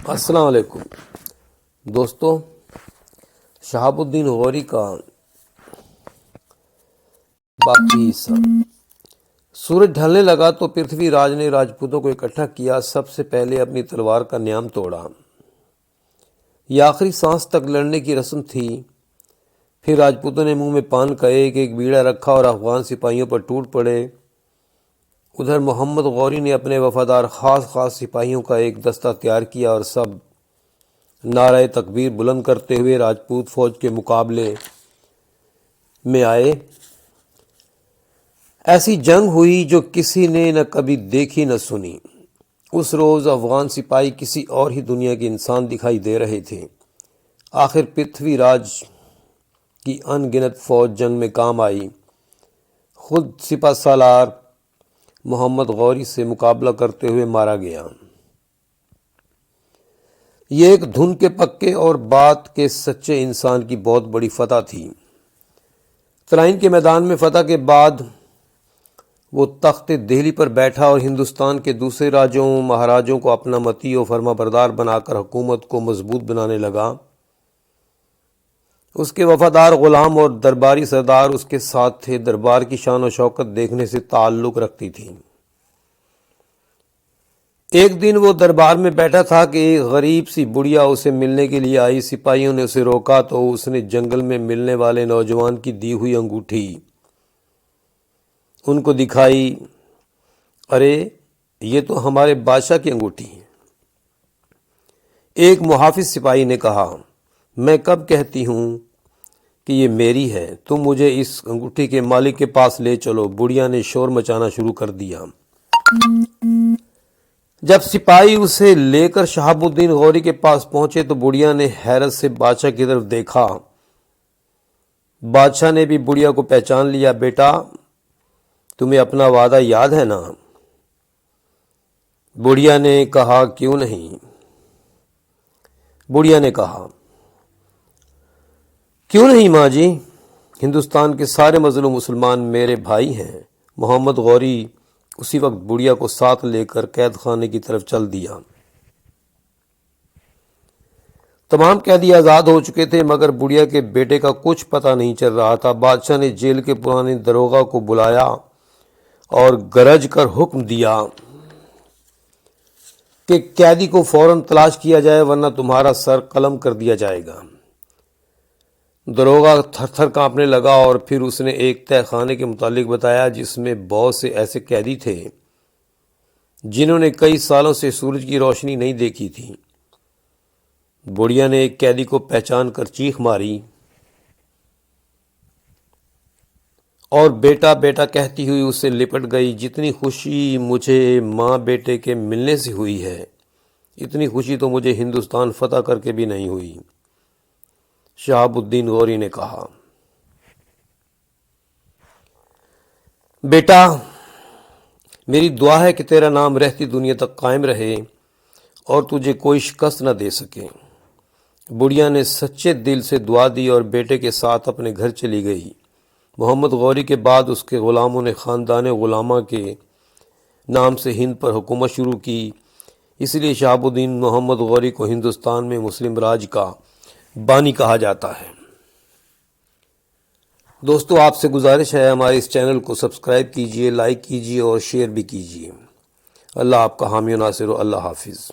السلام علیکم دوستو، شہاب الدین غوری کا باقی حصہ۔ سورج ڈھلنے لگا تو پرتھوی راج نے راجپوتوں کو اکٹھا کیا۔ سب سے پہلے اپنی تلوار کا نیام توڑا۔ یہ آخری سانس تک لڑنے کی رسم تھی۔ پھر راجپوتوں نے منہ میں پان کا ایک بیڑا رکھا اور افغان سپاہیوں پر ٹوٹ پڑے۔ ادھر محمد غوری نے اپنے وفادار خاص سپاہیوں کا ایک دستہ تیار کیا اور سب نعرہ تکبیر بلند کرتے ہوئے راجپوت فوج کے مقابلے میں آئے۔ ایسی جنگ ہوئی جو کسی نے نہ کبھی دیکھی نہ سنی۔ اس روز افغان سپاہی کسی اور ہی دنیا کے انسان دکھائی دے رہے تھے۔ آخر پرتھوی راج کی ان گنت فوج جنگ میں کام آئی۔ خود سپہ سالار محمد غوری سے مقابلہ کرتے ہوئے مارا گیا۔ یہ ایک دھن کے پکے اور بات کے سچے انسان کی بہت بڑی فتح تھی۔ ترائن کے میدان میں فتح کے بعد وہ تخت دہلی پر بیٹھا اور ہندوستان کے دوسرے راجوں مہاراجوں کو اپنا مطیع و فرما بردار بنا کر حکومت کو مضبوط بنانے لگا۔ اس کے وفادار غلام اور درباری سردار اس کے ساتھ تھے۔ دربار کی شان و شوکت دیکھنے سے تعلق رکھتی تھی۔ ایک دن وہ دربار میں بیٹھا تھا کہ ایک غریب سی بڑھیا اسے ملنے کے لیے آئی۔ سپاہیوں نے اسے روکا تو اس نے جنگل میں ملنے والے نوجوان کی دی ہوئی انگوٹھی ان کو دکھائی۔ ارے یہ تو ہمارے بادشاہ کی انگوٹھی ہے۔ ایک محافظ سپاہی نے کہا، میں کب کہتی ہوں کہ یہ میری ہے، تم مجھے اس انگوٹھی کے مالک کے پاس لے چلو۔ بڑھیا نے شور مچانا شروع کر دیا۔ جب سپاہی اسے لے کر شہاب الدین غوری کے پاس پہنچے تو بڑھیا نے حیرت سے بادشاہ کی طرف دیکھا۔ بادشاہ نے بھی بڑھیا کو پہچان لیا۔ بیٹا، تمہیں اپنا وعدہ یاد ہے نا؟ بڑھیا نے کہا، کیوں نہیں؟ بڑھیا نے کہا، کیوں نہیں ماں جی، ہندوستان کے سارے مظلوم مسلمان میرے بھائی ہیں۔ محمد غوری اسی وقت بڑھیا کو ساتھ لے کر قید خانے کی طرف چل دیا۔ تمام قیدی آزاد ہو چکے تھے مگر بڑھیا کے بیٹے کا کچھ پتہ نہیں چل رہا تھا۔ بادشاہ نے جیل کے پرانے داروغہ کو بلایا اور گرج کر حکم دیا کہ قیدی کو فوراً تلاش کیا جائے ورنہ تمہارا سر قلم کر دیا جائے گا۔ داروغہ تھر تھر کانپنے لگا اور پھر اس نے ایک تہہ خانے کے متعلق بتایا جس میں بہت سے ایسے قیدی تھے جنہوں نے کئی سالوں سے سورج کی روشنی نہیں دیکھی تھی۔ بڑھیا نے ایک قیدی کو پہچان کر چیخ ماری اور بیٹا بیٹا کہتی ہوئی اس سے لپٹ گئی۔ جتنی خوشی مجھے ماں بیٹے کے ملنے سے ہوئی ہے اتنی خوشی تو مجھے ہندوستان فتح کر کے بھی نہیں ہوئی، شہاب الدین غوری نے کہا۔ بیٹا، میری دعا ہے کہ تیرا نام رہتی دنیا تک قائم رہے اور تجھے کوئی شکست نہ دے سکے۔ بڑھیا نے سچے دل سے دعا دی اور بیٹے کے ساتھ اپنے گھر چلی گئی۔ محمد غوری کے بعد اس کے غلاموں نے خاندان غلامہ کے نام سے ہند پر حکومت شروع کی۔ اس لیے شہاب الدین محمد غوری کو ہندوستان میں مسلم راج کا بانی کہا جاتا ہے۔ دوستو، آپ سے گزارش ہے ہمارے اس چینل کو سبسکرائب کیجئے، لائک کیجئے اور شیئر بھی کیجئے۔ اللہ آپ کا حامی و ناصر ہو۔ اللہ حافظ۔